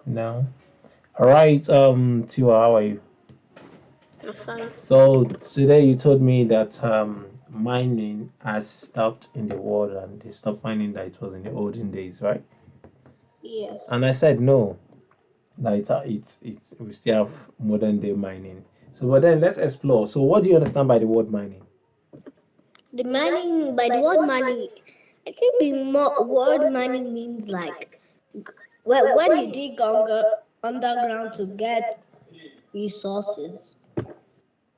No. All right. Tiwa, how are you? I'm fine. So today you told me that mining has stopped in the world and they stopped mining that it was in the olden days, right? Yes. And I said no, that it's we still have modern day mining. So, but then let's explore. So, what do you understand by the word mining? The mining, by the word mining, I think the word mining means like when you dig underground to get resources.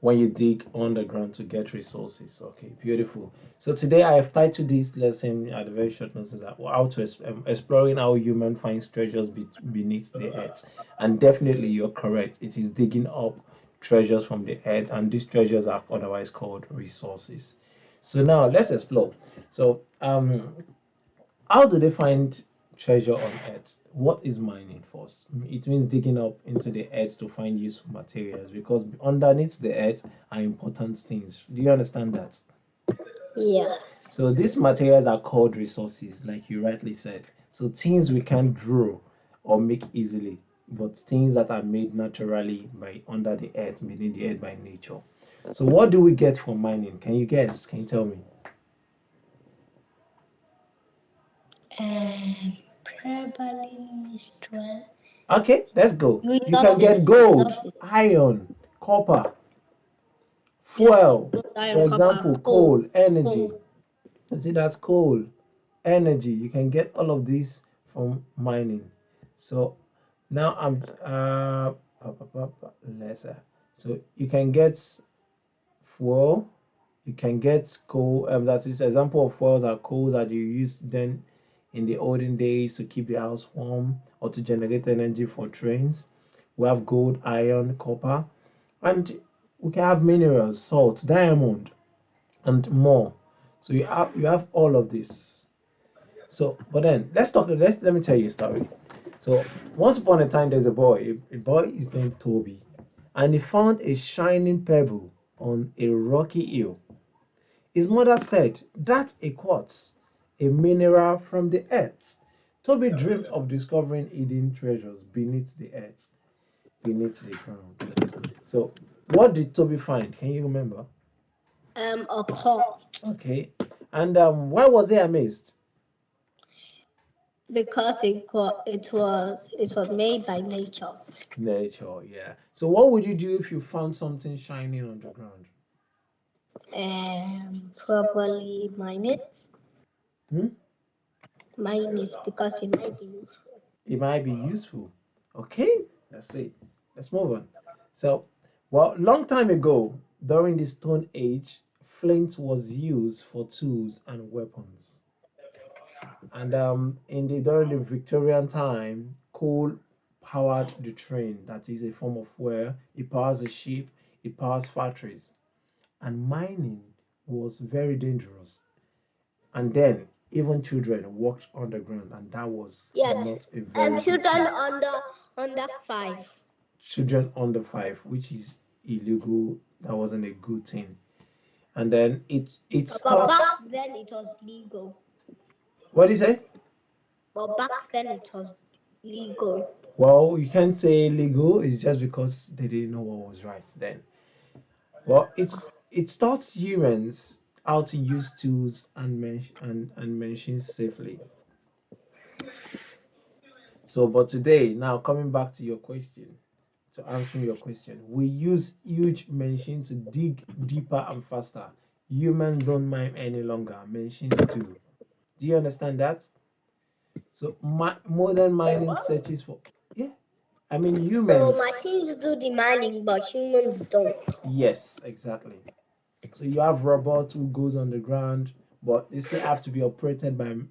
When you dig underground to get resources. Okay, beautiful. So today I have titled this lesson at a very short notice that how to exploring how human finds treasures beneath the earth. And definitely you're correct. It is digging up treasures from the earth, and these treasures are otherwise called resources. So now let's explore. So how do they find treasure on earth? What is mining first? It means digging up into the earth to find useful materials because underneath the earth are important things. Do you understand that? Yes. So these materials are called resources, like you rightly said. So things we can't draw or make easily, but things that are made naturally by under the earth, beneath the earth by nature. So what do we get from mining? Can you guess? Can you tell me? And probably strength. Okay, let's go. You can get Resources. gold, Resources. iron, copper, Yes. fuel, Gold, for iron, copper, example, coal. coal, energy. Coal. You see, that's coal, energy. You can get all of these from mining. So now let's so you can get fuel, you can get coal. That is example of fuels are coals that you used then in the olden days to keep the house warm or to generate energy for trains. We have gold, iron, copper, and we can have minerals, salt, diamond, and more. So you have all of this. So, but then let me tell you a story. So once upon a time, there's a boy is named Toby, and he found a shining pebble on a rocky hill. His mother said, "That's a quartz, a mineral from the earth." Toby dreamed of discovering hidden treasures beneath the earth, beneath the ground. So, what did Toby find? Can you remember? A coal. Okay. And why was he amazed? Because it was made by nature. Nature, yeah. So what would you do if you found something shining on the ground? Properly mine it. Hmm? Mine it because it might be useful. It might be useful. Okay, let's see. Let's move on. So, well, long time ago, during the Stone Age, flint was used for tools and weapons. And during the Victorian time, coal powered the train. That is a form of fuel. It powers the ship. It powers factories. And mining was very dangerous. And then even children walked underground, and that was Yes. not a very good thing. Children under 5. Children under 5, which is illegal, that wasn't a good thing. And then it But back starts. then it was legal. What do you say? But back then it was legal. Well, you can't say illegal. It's just because they didn't know what was right then. Well, it taught humans how to use tools and machines safely. So, but today, now coming back to your question, to answering your question, we use huge machines to dig deeper and faster. Humans don't mine any longer, machines do. Do you understand that? So, modern mining searches for, yeah, I mean, So humans. machines do the mining, but humans don't. Yes, exactly. So you have robots who goes on the ground, but they still have to be operated by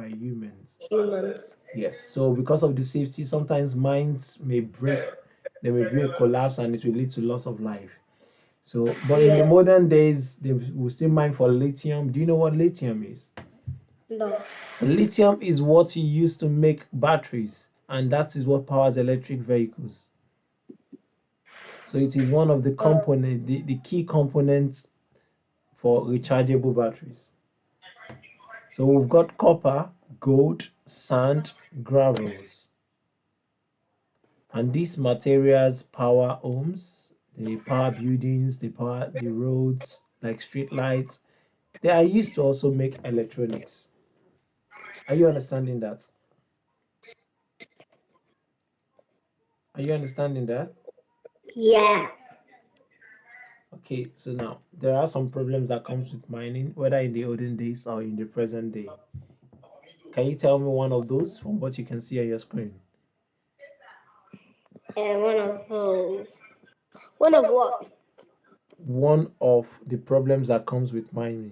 humans. Humans. Yes. So because of the safety, sometimes mines may break, there may be a collapse, and it will lead to loss of life. So, but in the Yeah. modern days, they will still mine for lithium. Do you know what lithium is? No. Lithium is what you use to make batteries, and that is what powers electric vehicles. So it is one of the component, the key components for rechargeable batteries. So we've got copper, gold, sand, gravels. And these materials power homes, they power buildings, they power the roads like street lights. They are used to also make electronics. Are you understanding that? Are you understanding that? Yeah. Okay, so now there are some problems that comes with mining, whether in the olden days or in the present day. Can you tell me one of those from what you can see on your screen? And one of those. One of what? One of the problems that comes with mining.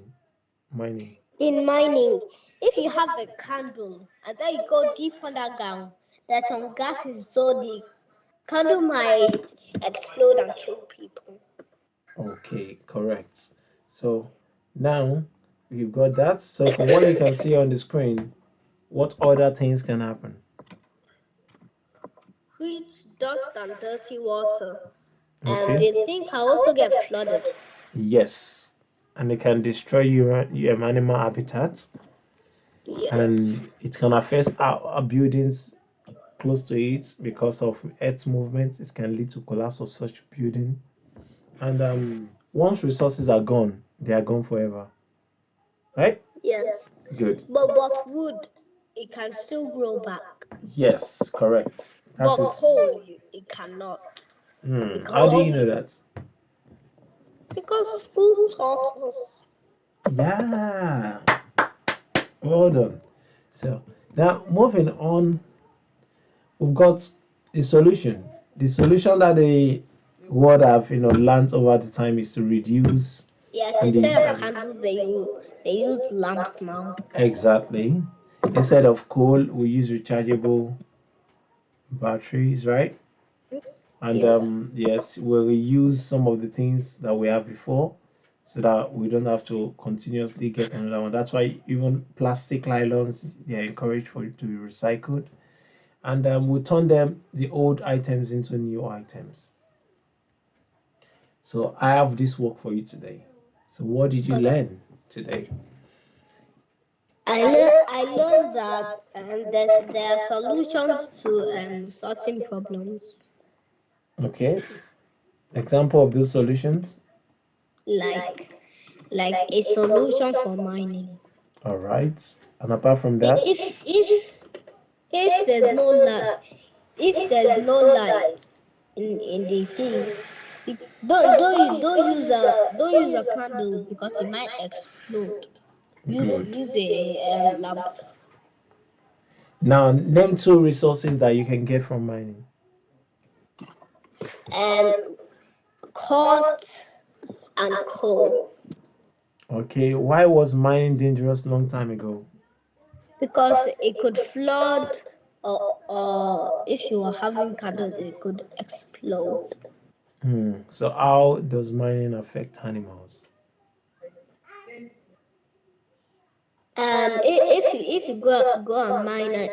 Mining. In mining, if you have a candle and then you go deep underground, there's some gases, so the candle might explode and kill people. Okay, correct. So now we've got that. So from what you can see on the screen, what other things can happen? Heat, dust, and dirty water. And Okay. the thing can also get flooded. Yes. And it can destroy your animal habitat, Yes. and it can affect our buildings close to it because of earth movement. It can lead to collapse of such building. And once resources are gone, they are gone forever. Right? Yes. Good. But wood, it can still grow back. Yes, correct. That But is. coal, it cannot. How do Because you know that? school taught us. Yeah. Well done. So now moving on, we've got the solution. The solution that the world have learned over the time is to reduce Yes, and the instead of candles, they use lamps now. exactly. Instead of coal, we use rechargeable batteries, right? And Yes. yes, we'll reuse some of the things that we have before so that we don't have to continuously get another one. That's why even plastic nylons, they are encouraged for it to be recycled. And we turn the old items into new items. So I have this work for you today. So what did you Okay. learn today? I learned that there are solutions to certain problems, Okay. Example of those solutions. like a solution for mining. All right. And apart from I- that, If if if there's no light, if there's no light in the thing, don't use a candle because it might explode. good. Use a lamp. Now name two resources that you can get from mining. Um, Cot and coal, Okay. Why was mining dangerous long time ago? because it could flood, or if you are having candles, it could explode. So how does mining affect animals? If you go and mine,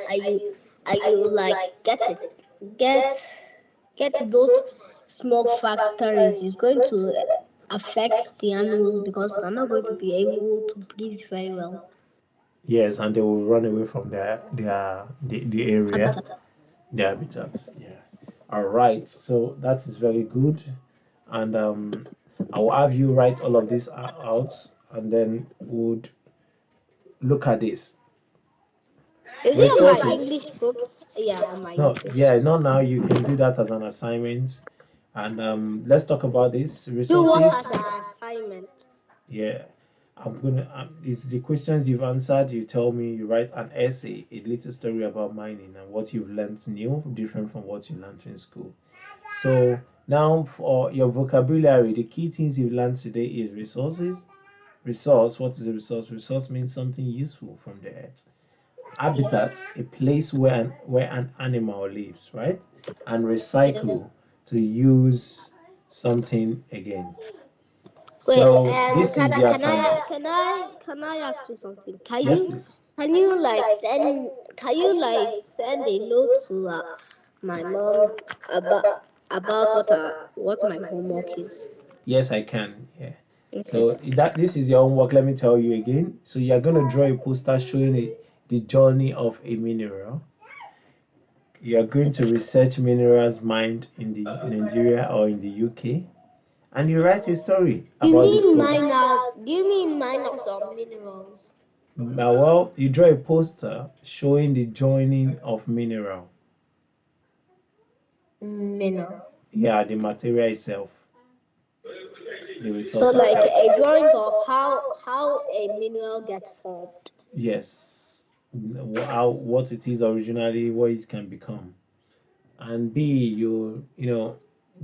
are you like get get to those smoke factories, is going to affect the animals because they're not going to be able to breathe very well. Yes, and they will run away from the area, Habitat. the habitats. Yeah. All right. So that is very good, and I will have you write all of this out, and then would look at this Is it on my resources. English books? Yeah, on my No, English. yeah, not now. You can do that as an assignment, and let's talk about this Do what resources. as an assignment? Yeah, I'm gonna. It's the questions you've answered. You tell me. You write an essay, a little story about mining and what you've learned new, different from what you learned in school. So now for your vocabulary, the key things you've learned today is resources. Resource. What is a resource? Resource means something useful from the earth. Yes. Habitat, a place where an animal lives, right? And Yes. recycle, to use something again. Wait, So this is your assignment. can I ask you something? Yes, please. Can you like send a note to my mom about what my homework is? Yes, I can. Yeah. Okay. So that this is your homework. Let me tell you again. So you're gonna draw a poster showing the journey of a mineral. You are going to research minerals mined in the Nigeria or in the UK, and you write a story You about mean discovery. miners? Do you mean miners or minerals? Well, you draw a poster showing the joining of mineral. Mineral. Yeah, the material itself, the So resource like itself. a drawing of how a mineral gets formed. Yes, how what it is originally, what it can become. And B, you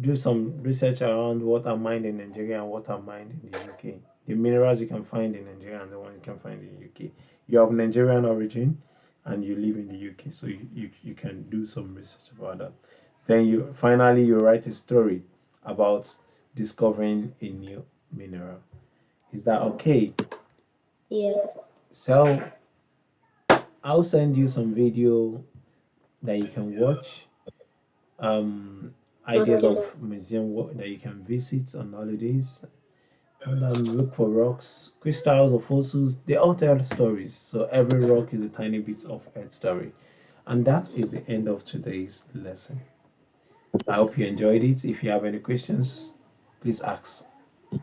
do some research around what are mined in Nigeria and what are mined in the UK. The minerals you can find in Nigeria and the one you can find in the UK. You have Nigerian origin and you live in the UK, so you can do some research about that. Then you write a story about discovering a new mineral. Is that okay? Yes. So I'll send you some video that you can watch, um, ideas Okay. of museum that you can visit on holidays, and look for rocks, crystals, or fossils. They all tell stories. So every rock is a tiny bit of Earth story. And that is the end of today's lesson. I hope you enjoyed it. If you have any questions, please ask. No,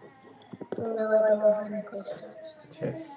I don't have any questions. Cheers.